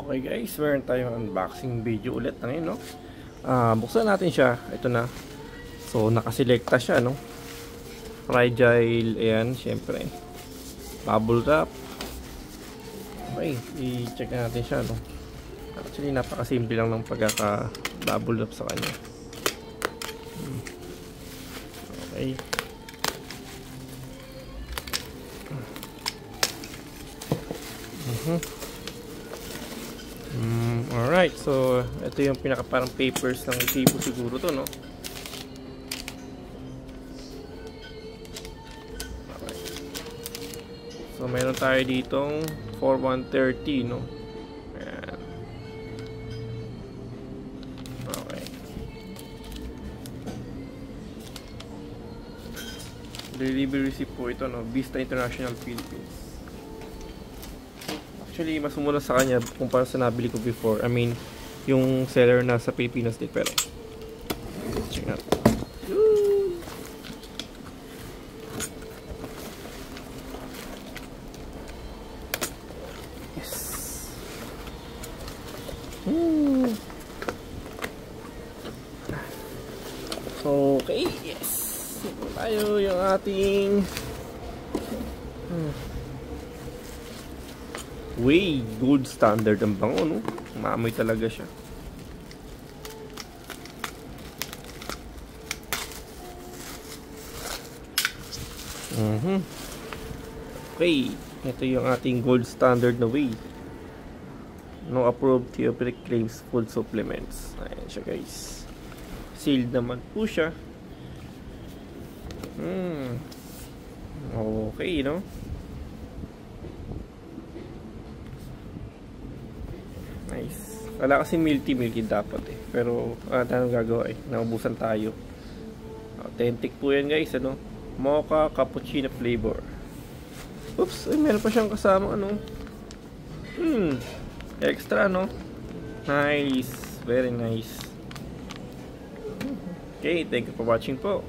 Okay guys, meron tayong unboxing video ulit ngayon, no? Buksan natin siya. Ito na. So, nakaselekta siya, no? Fragile, ayan, syempre. Bubble wrap. Okay, i-check natin siya, no? Actually, napakasimple lang ng pagkaka-bubble wrap sa kanya. Okay. Alright, so ito yung pinaka parang papers ng resibo siguro to, no? Okay. So meron tayo ditong 4130, no? Ayan. Okay. Delivery receipt po ito, no? Vista International Philippines. Actually, mas mura sa kanya kumpara sa nabili ko before. I mean, yung seller na sa Pilipinas din. Pero, check natin. Yes. Okay, yes. Ito tayo yung ating Way gold standard ang bango, no? Maamoy talaga siya. Okay, ito yung ating gold standard na Way. No approved therapeutic claims food supplements. Ayan siya guys. Sealed naman po siya. Okay, no? Nice. Wala kasi milky dapat eh. Pero anong gagawa eh. Naubusan tayo. Authentic po yan guys, ano? Mocha cappuccino flavor. Oops, ay meron pa siyang kasama ano. Extra, no? Nice. Very nice. Okay, thank you for watching po.